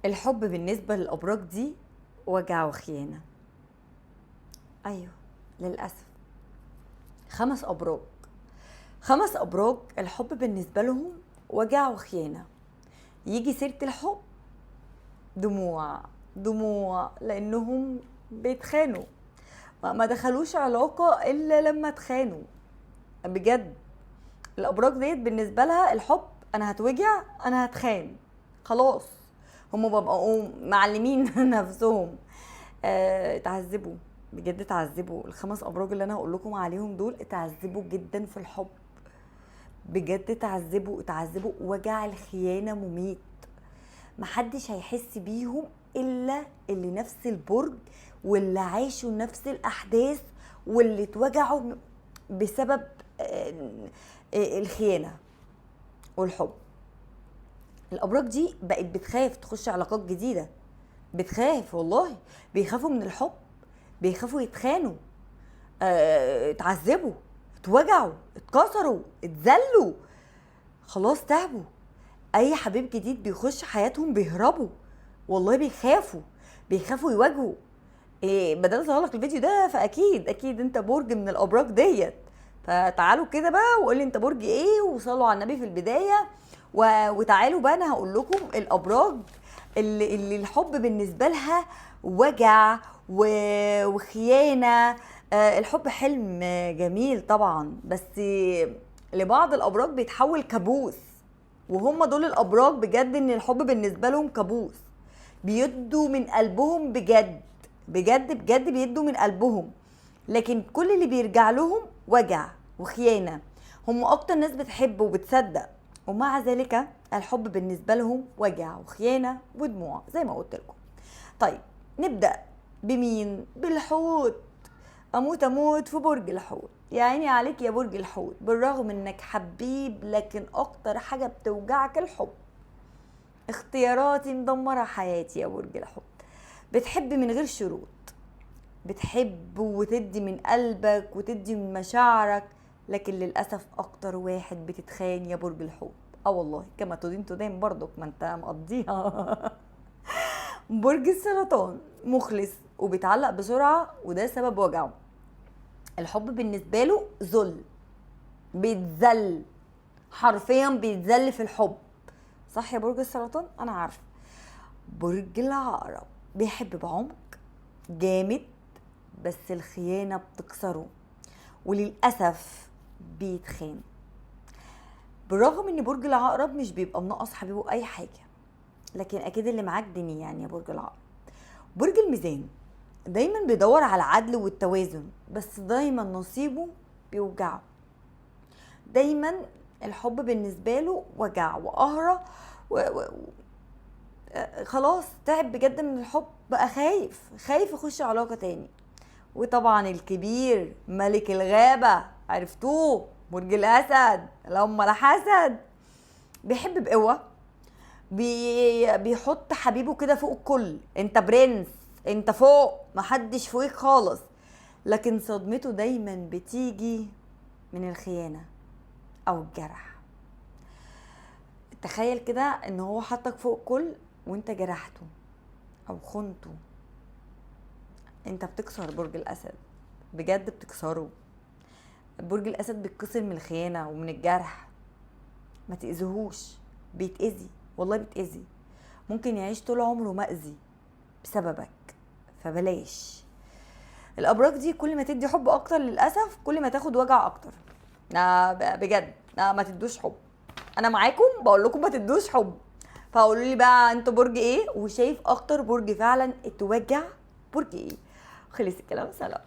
الحب بالنسبة للأبراج دي وجع وخيانة. أيوه، للأسف. 5 أبراج، 5 أبراج الحب بالنسبة لهم وجع وخيانة. يجي سيرة الحب دموع دموع، لأنهم بيتخانوا، ما دخلوش علاقة إلا لما اتخانوا. بجد الأبراج ديت بالنسبة لها الحب أنا هتوجع، أنا هتخان، خلاص. هم بقوا معلمين نفسهم. اتعذبوا، بجد اتعذبوا. ال5 أبراج اللي انا هقول لكم عليهم دول اتعذبوا جدا في الحب، بجد اتعذبوا. وجع الخيانة مميت، محدش هيحس بيهم الا اللي نفس البرج، واللي عاشوا نفس الاحداث، واللي اتوجعوا بسبب الخيانة والحب. الابراج دي بقت بتخاف تخش علاقات جديدة، بتخاف والله، بيخافوا من الحب، بيخافوا يتخانوا، اتعذبوا، اتوجعوا، اتكسروا، اتذلوا، خلاص تعبوا. اي حبيب جديد بيخش حياتهم بيهربوا، والله بيخافوا يواجهوا. بدأت اغلق الفيديو ده، فاكيد انت برج من الابراج ديت. فتعالوا كده بقى وقولي انت برج ايه، وصلوا على النبي في البداية. وتعالوا بقى انا هقول لكم الابراج اللي الحب بالنسبة لها وجع وخيانة. الحب حلم جميل طبعا، بس لبعض الابراج بيتحول كابوس. وهم دول الابراج بجد ان الحب بالنسبة لهم كابوس. بيدوا من قلبهم، بجد بيدوا من قلبهم، لكن كل اللي بيرجع لهم وجع وخيانة. هم اكتر ناس بتحب وبتصدق، ومع ذلك الحب بالنسبة لهم وجع وخيانة ودموع زي ما قلت لكم. طيب نبدأ بمين؟ بالحوت. اموت في برج الحوت. يا عيني عليك يا برج الحوت، بالرغم انك حبيب لكن اكتر حاجة بتوجعك الحب. اختياراتي مدمرة حياتي يا برج الحوت. بتحب من غير شروط، بتحب وتدي من قلبك وتدي من مشاعرك، لكن للأسف اكتر واحد بتتخان يا برج الحوت. والله كما تدين برضك، ما انت مقضيها. برج السرطان مخلص وبيتعلق بسرعة، وده سبب وجعه. الحب بالنسبة له ذل، بيتذل، حرفيا بيتذل في الحب. صح يا برج السرطان؟ انا عارفه. برج العقرب بيحب بعمق جامد، بس الخيانة بتكسره، وللأسف بيتخان. بالرغم ان برج العقرب مش بيبقى منقص حبيبه اي حاجة، لكن اكيد اللي معاك دنيا يعني يا برج العقرب. برج الميزان دايما بيدور على العدل والتوازن، بس دايما نصيبه بيوجعه. دايما الحب بالنسبة له وجع وقهرة خلاص تعب بجد من الحب، بقى خايف يخش علاقة تاني. وطبعا الكبير ملك الغابة، عرفتوه، برج الأسد، اللهم لا حسد. بيحب بقوة، بيحط حبيبه كده فوق الكل، انت برنس، انت فوق، محدش فوقك خالص. لكن صدمته دايما بتيجي من الخيانة او الجرح. تخيل كده ان هو حطك فوق الكل وانت جرحته او خنته. انت بتكسر برج الاسد، بجد بتكسره. برج الاسد بيتكسر من الخيانة ومن الجرح. ما تأذيهوش، بيتأذي، والله بيتأذي، ممكن يعيش طول عمره مأذي بسببك، فبلاش. الابراج دي كل ما تدي حب اكتر للاسف كل ما تاخد وجع اكتر. بجد ما تدوش حب. انا معاكم بقول لكم ما تدوش حب. فقولوا لي بقى انتوا برج ايه، وشايف اكتر برج فعلا اتوجع برج ايه. خلص الكلام، سلام.